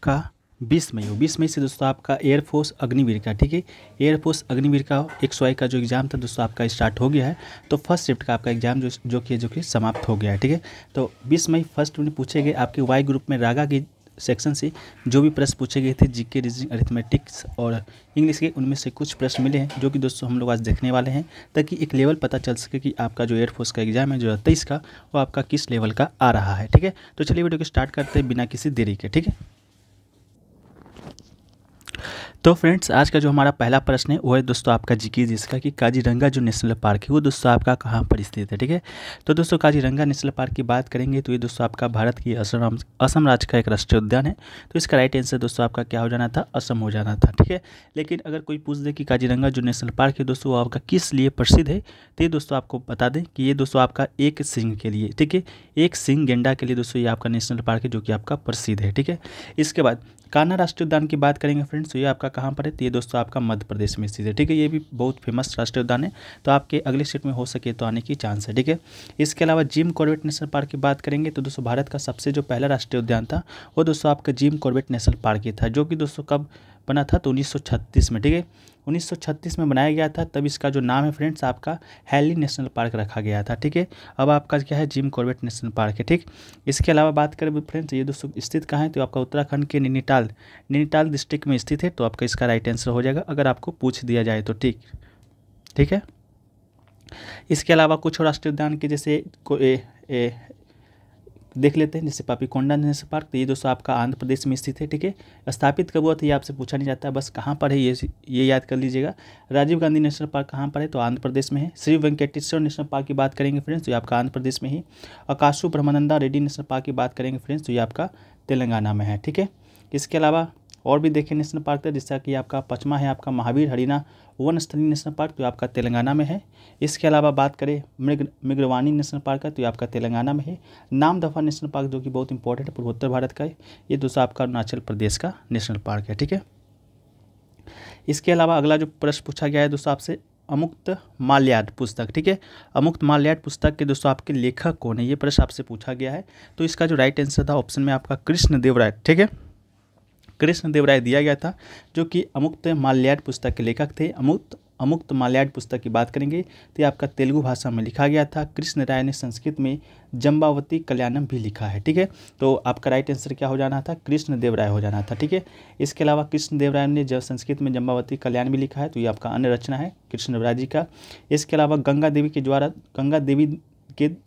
आपका 20 मई हो। 20 मई से दोस्तों आपका एयरफोर्स अग्निवीर का, ठीक है, एयरफोर्स अग्निवीर का 101 का जो एग्ज़ाम था दोस्तों आपका स्टार्ट हो गया है। तो फर्स्ट शिफ्ट का आपका एग्ज़ाम जो कि समाप्त हो गया है, ठीक है। तो 20 मई फर्स्ट में पूछे गए आपके वाई ग्रुप में रागा की सेक्शन से जो भी प्रश्न पूछे गए थे, जीके, रीजनिंग, अरिथमेटिक्स और इंग्लिश के, उनमें से कुछ प्रश्न मिले हैं जो कि दोस्तों हम लोग आज देखने वाले हैं, ताकि एक लेवल पता चल सके कि आपका जो एयरफोर्स का एग्जाम है जो 23 का, वो आपका किस लेवल का आ रहा है, ठीक है। तो चलिए वीडियो को स्टार्ट करते हैं बिना किसी देरी के, ठीक है। तो फ्रेंड्स, आज का जो हमारा पहला प्रश्न है वो है दोस्तों आपका जीके जिसका कि काजीरंगा जो नेशनल पार्क है वो दोस्तों आपका कहाँ पर स्थित है, ठीक है। तो दोस्तों काजीरंगा नेशनल पार्क की बात करेंगे तो ये दोस्तों आपका भारत की असम राज्य का एक राष्ट्रीय उद्यान है। तो इसका राइट आंसर दोस्तों आपका क्या हो जाना था, असम हो जाना था, ठीक है। लेकिन अगर कोई पूछ दे कि काजीरंगा जो नेशनल पार्क है दोस्तों वो आपका किस लिए प्रसिद्ध है, तो ये दोस्तों आपको बता दें कि ये दोस्तों आपका एक सिंह के लिए, ठीक है, एक सिंह गेंडा के लिए दोस्तों ये आपका नेशनल पार्क है जो कि आपका प्रसिद्ध है, ठीक है। इसके बाद कान्हा राष्ट्रीय उद्यान की बात करेंगे फ्रेंड्स, तो ये आपका कहाँ पर है, तो ये दोस्तों आपका मध्य प्रदेश में स्थित है, ठीक है। ये भी बहुत फेमस राष्ट्रीय उद्यान है, तो आपके अगले स्टेट में हो सके तो आने की चांस है, ठीक है। इसके अलावा जिम कॉर्बेट नेशनल पार्क की बात करेंगे तो दोस्तों भारत का सबसे जो पहला राष्ट्रीय उद्यान था वो दोस्तों आपका जिम कॉर्बेट नेशनल पार्क ही था, जो कि दोस्तों कब बना था, तो 1936 में, ठीक है। 1936 में बनाया गया था, तब इसका जो नाम है फ्रेंड्स आपका हैली नेशनल पार्क रखा गया था, ठीक है। अब आपका क्या है, जिम कॉर्बेट नेशनल पार्क है, ठीक। इसके अलावा बात करें फ्रेंड्स, ये दोस्तों स्थित कहाँ है, तो आपका उत्तराखंड के नैनीताल डिस्ट्रिक्ट में स्थित है। तो आपका इसका राइट आंसर हो जाएगा अगर आपको पूछ दिया जाए तो, ठीक है। इसके अलावा कुछ और राष्ट्रीय उद्यान के जैसे देख लेते हैं, जैसे पापीकोंडा नेशनल पार्क, तो ये दोस्तों आपका आंध्र प्रदेश में स्थित है, ठीक है। स्थापित कब हुआ था ये आपसे पूछा नहीं जाता है, बस कहाँ पर है ये याद कर लीजिएगा। राजीव गांधी नेशनल पार्क कहाँ पर है, तो आंध्र प्रदेश में है। श्री वेंकटेश्वर नेशनल पार्क की बात करेंगे फ्रेंड्स, तो ये आपका आंध्र प्रदेश में ही। आकाशु ब्रह्मानंदा रेड्डी नेशनल पार्क की बात करेंगे फ्रेंड्स, तो ये आपका तेलंगाना में है, ठीक है। इसके अलावा और भी देखें नेशनल पार्क है, जैसा कि आपका पचमा है आपका महावीर हरिना वन स्थलीय नेशनल पार्क, तो आपका तेलंगाना में है। इसके अलावा बात करें मृगवानी नेशनल पार्क का, तो ये आपका तेलंगाना में है। नामदफा नेशनल पार्क जो कि बहुत इंपॉर्टेंट है, पूर्वोत्तर भारत का है, ये दोस्तों आपका अरुणाचल प्रदेश का नेशनल पार्क है, ठीक है। इसके अलावा अगला जो प्रश्न पूछा गया है दोस्तों आपसे, अमुक्त माल्यार्ड पुस्तक, ठीक है। अमुक्त माल्यार्ड पुस्तक के दोस्तों आपके लेखक कौन है, ये प्रश्न आपसे पूछा गया है। तो इसका जो राइट आंसर था ऑप्शन में आपका कृष्णदेव राय, ठीक है, कृष्णदेव राय दिया गया था, जो कि अमुक्त माल्यार्ड पुस्तक के लेखक थे। अमुक्त माल्यार्ड पुस्तक की बात करेंगे तो ये आपका तेलुगु भाषा में लिखा गया था। कृष्ण राय ने संस्कृत में जम्बावती कल्याणम भी लिखा है, ठीक है। तो आपका राइट आंसर क्या हो जाना था, कृष्णदेव राय हो जाना था, ठीक है। इसके अलावा कृष्णदेव राय ने जब संस्कृत में जम्बावती कल्याण भी लिखा है, तो ये आपका अन्य रचना है कृष्णदेव राय जी का। इसके अलावा गंगा देवी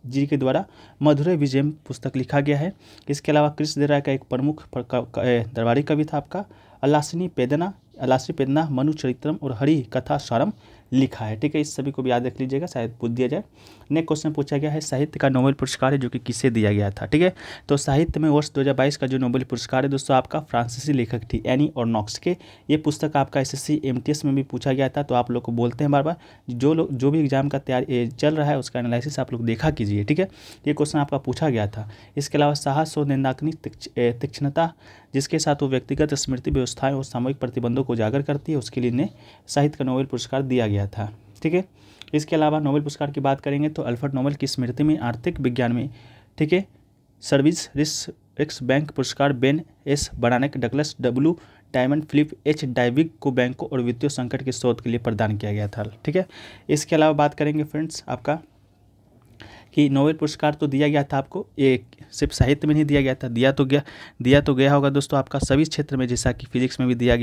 जी के द्वारा मधुरै विजयम पुस्तक लिखा गया है। इसके अलावा कृष्णदेव राय का एक प्रमुख दरबारी कवि था आपका अलासिनी पेदना मनु चरित्रम और हरि कथा सारम लिखा है, ठीक है। इस सभी को भी याद रख लीजिएगा, शायद पूछ दिया जाए। नेक्स्ट क्वेश्चन पूछा गया है, साहित्य का नोबेल पुरस्कार है जो कि किसे दिया गया था, ठीक है। तो साहित्य में वर्ष 2022 का जो नोबेल पुरस्कार है दोस्तों आपका फ्रांसीसी लेखक थी एनी और नॉक्स के। ये पुस्तक आपका SSC MTS में भी पूछा गया था। तो आप लोग को बोलते हैं बार बार, जो भी एग्जाम का तैयारी चल रहा है उसका एनालिसिस आप लोग देखा कीजिए, ठीक है। ये क्वेश्चन आपका पूछा गया था। इसके अलावा साहस और निंदाग्नि तीक्ष्णता जिसके साथ वो व्यक्तिगत स्मृति व्यवस्थाएं और सामूहिक प्रतिबंधों को उजागर करती है, उसके लिए इन्हें साहित्य का नोबेल पुरस्कार दिया गया था, ठीक है। इसके अलावा नोबेल पुरस्कार की बात करेंगे तो अल्फ्रेड नोबेल की स्मृति में आर्थिक विज्ञान में, ठीक है, सर्विस रिक्स बैंक पुरस्कार Ben S Bernanke, Douglas W Diamond, Philip H Dybvig को बैंकों और वित्तीय संकट के शोध के लिए प्रदान किया गया था, ठीक है। इसके अलावा बात करेंगे फ्रेंड्स आपका कि नोबेल पुरस्कार तो दिया गया था आपको, ये सिर्फ साहित्य में नहीं दिया गया था, दिया तो गया होगा दोस्तों आपका सभी क्षेत्र में, जैसा कि फिजिक्स में भी दिया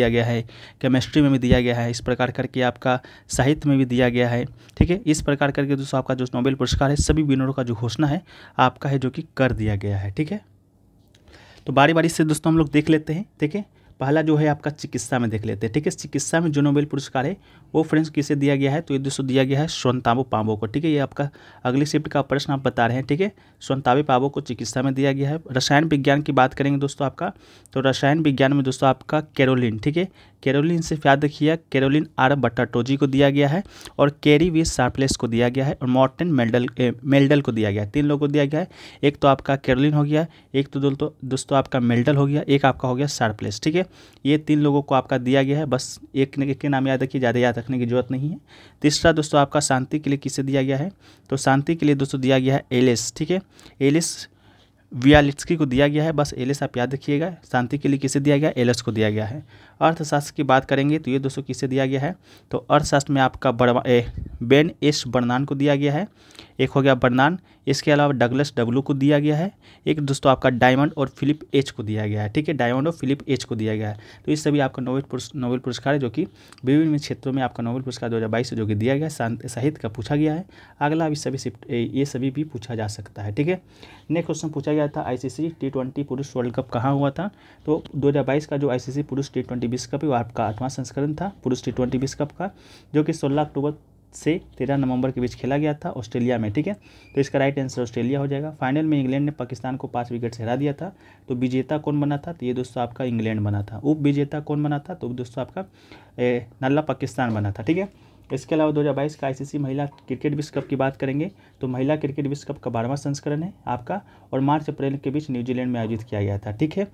गया है, केमिस्ट्री में भी दिया गया है, इस प्रकार करके आपका साहित्य में भी दिया गया है, ठीक है। इस प्रकार करके दोस्तों आपका जो नोबेल पुरस्कार है सभी विनरों का जो घोषणा है आपका है जो कि कर दिया गया है, ठीक है। तो बारी बारी से दोस्तों हम लोग देख लेते हैं, ठीक है। पहला जो है आपका चिकित्सा में देख लेते हैं, ठीक है। चिकित्सा में जो नोबेल पुरस्कार है वो फ्रेंड्स किसे दिया गया है, तो ये दोस्तों दिया गया है शोनताबो पाबो को, ठीक है। ये आपका अगली शिफ्ट का प्रश्न आप बता रहे हैं, ठीक है। शोनताबे पाबो को चिकित्सा में दिया गया है। रसायन विज्ञान की बात करेंगे दोस्तों आपका, तो रसायन विज्ञान में दोस्तों आपका कैरोलिन, ठीक है, कैरोलिन से याद रखिए, कैरोलिन R बट्टाटोजी को दिया गया है और कैरी वी शार्पलेस को दिया गया है और मॉर्टन मेल्डल को दिया गया है। 3 लोगों को दिया गया है, एक तो आपका कैरोलिन हो गया, एक तो दोस्तों आपका मेल्डल हो गया, एक आपका हो गया शार्पलेस, ठीक है। ये 3 लोगों को आपका दिया गया है, बस एक के नाम याद रखिए, ज़्यादा याद रखने की जरूरत नहीं है। तीसरा दोस्तों आपका शांति के लिए किसे दिया गया है, तो शांति के लिए दोस्तों दिया गया है एलिस, ठीक है। एलिस वियालिट्स्की को दिया गया है, बस एल एस आप याद रखिएगा। शांति के लिए किसे दिया गया, एल एस को दिया गया है। अर्थशास्त्र की बात करेंगे तो ये दोस्तों किसे दिया गया है, तो अर्थशास्त्र में आपका बेन एस बर्नान को दिया गया है, एक हो गया बर्नान। इसके अलावा डगलस डब्लू को दिया गया है, एक दोस्तों आपका डायमंड और फिलिप एच को दिया गया है, ठीक है, डायमंड और फिलिप एच को दिया गया है। तो ये सभी आपका नोबेल पुरस्कार है जो कि विभिन्न क्षेत्रों में आपका नोबेल पुरस्कार 2022 जो कि दिया गया है, साहित्य का पूछा गया है। अगला ये सभी भी पूछा जा सकता है, ठीक है। नेक्स्ट क्वेश्चन पूछा गया था ICC T20 पुरुष वर्ल्ड कप कहाँ हुआ था, तो 2022 का जो ICC पुरुष T20 विश्व कप है वो आपका 8वां संस्करण था पुरुष T20 विश्व कप का, जो कि 16 अक्टूबर से 13 नवंबर के बीच खेला गया था ऑस्ट्रेलिया में, ठीक है। तो इसका राइट आंसर ऑस्ट्रेलिया हो जाएगा। फाइनल में इंग्लैंड ने पाकिस्तान को 5 विकेट से हरा दिया था। तो विजेता कौन बना था, तो ये दोस्तों आपका इंग्लैंड बना था। उप विजेता कौन बना था, तो दोस्तों आपका नल्ला पाकिस्तान बना था, ठीक है। इसके अलावा 2022 का ICC महिला क्रिकेट विश्व कप की बात करेंगे तो महिला क्रिकेट विश्व कप का 12वां संस्करण है आपका, और मार्च अप्रैल के बीच न्यूजीलैंड में आयोजित किया गया था, ठीक है।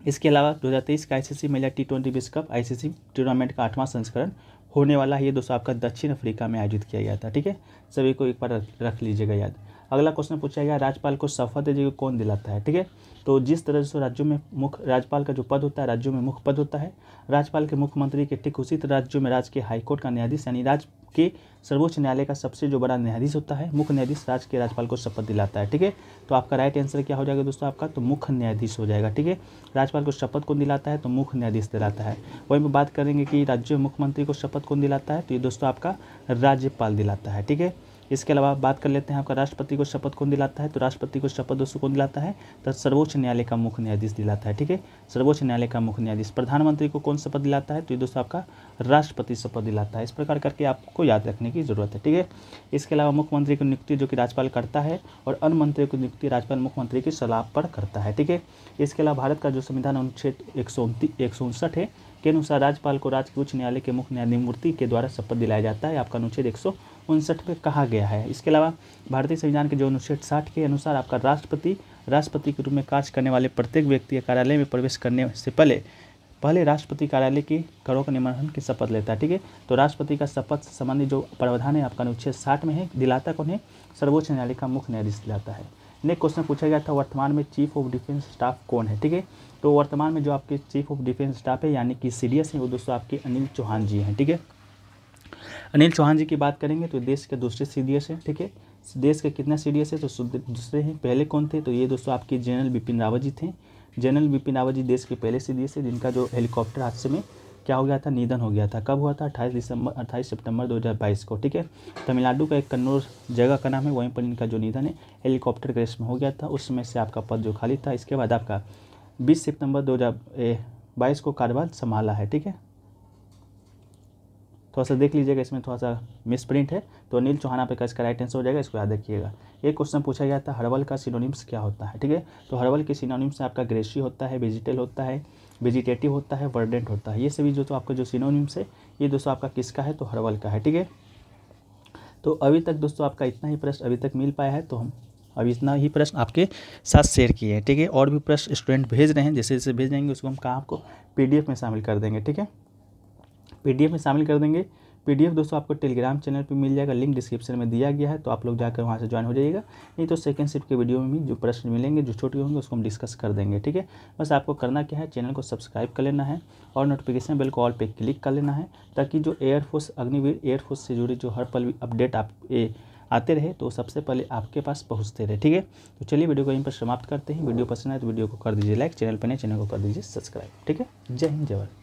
इसके अलावा 2023 का ICC महिला T20 विश्व कप ICC टूर्नामेंट का 8वां संस्करण होने वाला है, ये दोस्तों आपका दक्षिण अफ्रीका में आयोजित किया गया था, ठीक है। सभी को एक बार रख लीजिएगा याद। अगला क्वेश्चन पूछा गया राज्यपाल को शपथ जगह कौन दिलाता है, ठीक है। तो जिस तरह से राज्यों में मुख्य राज्यपाल का जो पद होता है, राज्यों में मुख्य पद होता है राज्यपाल के मुख्यमंत्री के, ठीक उसी तरह राज्यों में राज्य के हाईकोर्ट का न्यायाधीश यानी राज्य के सर्वोच्च न्यायालय का सबसे जो बड़ा न्यायाधीश होता है मुख्य न्यायाधीश राज्य के राज्यपाल को शपथ दिलाता है, ठीक है। तो आपका राइट आंसर क्या हो जाएगा दोस्तों आपका, तो मुख्य न्यायाधीश हो जाएगा, ठीक है। राज्यपाल को शपथ कौन दिलाता है, तो मुख्य न्यायाधीश दिलाता है। वहीं पर बात करेंगे कि राज्य में मुख्यमंत्री को शपथ कौन दिलाता है, तो ये दोस्तों आपका राज्यपाल दिलाता है, ठीक है। इसके अलावा बात कर लेते हैं आपका राष्ट्रपति को शपथ कौन दिलाता है, तो राष्ट्रपति को शपथ दोस्तों कौन दिलाता है, तो सर्वोच्च न्यायालय का मुख्य न्यायाधीश दिलाता है, ठीक है, सर्वोच्च न्यायालय का मुख्य न्यायाधीश। प्रधानमंत्री को कौन शपथ दिलाता है, तो ये दोस्तों आपका राष्ट्रपति शपथ दिलाता है। इस प्रकार करके आपको याद रखने की जरूरत है, ठीक है। इसके अलावा मुख्यमंत्री की नियुक्ति जो कि राज्यपाल करता है, और अन्य मंत्रियों की नियुक्ति राज्यपाल मुख्यमंत्री की सलाह पर करता है, ठीक है। इसके अलावा भारत का जो संविधान अनुच्छेद 159 है के अनुसार राज्यपाल को राज्य के उच्च न्यायालय के मुख्य न्यायमूर्ति के द्वारा शपथ दिलाया जाता है, आपका अनुच्छेद 159 में कहा गया है। इसके अलावा भारतीय संविधान के जो अनुच्छेद 60 के अनुसार आपका राष्ट्रपति के रूप में कार्य करने वाले प्रत्येक व्यक्ति के कार्यालय में प्रवेश करने से पहले राष्ट्रपति कार्यालय की करों का निबंधन की शपथ लेता है, ठीक है। तो राष्ट्रपति का शपथ संबंधी जो प्रावधान है आपका अनुच्छेद 60 में है, दिलाता कौन है, सर्वोच्च न्यायालय का मुख्य न्यायाधीश दिलाता है। नेक्स्ट क्वेश्चन पूछा गया था वर्तमान में चीफ ऑफ डिफेंस स्टाफ कौन है, ठीक है। तो वर्तमान में जो आपके चीफ ऑफ डिफेंस स्टाफ है यानी कि CDS है वो दोस्तों आपके अनिल चौहान जी हैं, ठीक है। अनिल चौहान जी की बात करेंगे तो देश के दूसरे CDS हैं, ठीक है। देश के कितना CDS है, तो दूसरे हैं। पहले कौन थे, तो ये दोस्तों आपके जनरल बिपिन रावत जी थे। जनरल बिपिन रावत जी देश के पहले CDS है जिनका जो हेलीकॉप्टर हादसे में क्या हो गया था, निधन हो गया था। कब हुआ था, 28 सितंबर 2022 को, ठीक है। तमिलनाडु का एक कन्नौज जगह का नाम है, वहीं पर इनका जो निधन है हेलीकॉप्टर क्रैश में हो गया था। उस समय से आपका पद जो खाली था। इसके बाद आपका 20 सितंबर 2022 को कार्यभार संभाला है, ठीक है। थोड़ा सा देख लीजिएगा, इसमें थोड़ा सा मिसप्रिंट है, तो अनिल चौहान पे इसका राइट आंसर हो जाएगा, इसको याद रखिएगा। एक क्वेश्चन पूछा गया था हर्बल का सिनोनिम्स क्या होता है, ठीक है। तो हर्बल के सिनोनिम्स आपका ग्रेसी होता है, वेजिटल होता है, वेजिटेटिव होता है, वर्डेंट होता है। ये सभी जो तो आपका जो सिनोनिम्स है ये दोस्तों आपका किसका है, तो हर्बल का है, ठीक है। तो अभी तक दोस्तों आपका इतना ही प्रश्न अभी तक मिल पाया है, तो हम अभी इतना ही प्रश्न आपके साथ शेयर किए हैं, ठीक है। और भी प्रश्न स्टूडेंट भेज रहे हैं, जैसे जैसे भेज देंगे उसको हम कहाँ आपको PDF में शामिल कर देंगे, ठीक है। PDF में शामिल कर देंगे। PDF दोस्तों आपको टेलीग्राम चैनल पे मिल जाएगा, लिंक डिस्क्रिप्शन में दिया गया है, तो आप लोग जाकर वहाँ से ज्वाइन हो जाइएगा। नहीं तो सेकंड शिफ्ट के वीडियो में भी जो प्रश्न मिलेंगे जो छोटे होंगे उसको हम डिस्कस कर देंगे, ठीक है। बस आपको करना क्या है, चैनल को सब्सक्राइब कर लेना है और नोटिफिकेशन बेल को ऑल पे क्लिक कर लेना है, ताकि जो एयरफोर्स अग्निवीर एयरफोर्स से जुड़ी जो हर पल अपडेट आप आते रहे तो सबसे पहले आपके पास पहुँचते रहे, ठीक है। तो चलिए वीडियो को यहीं पर समाप्त करते हैं। वीडियो पसंद आए तो वीडियो को कर दीजिए लाइक, चैनल पर नए चैनल को कर दीजिए सब्सक्राइब, ठीक है। जय हिंद, जय भारत।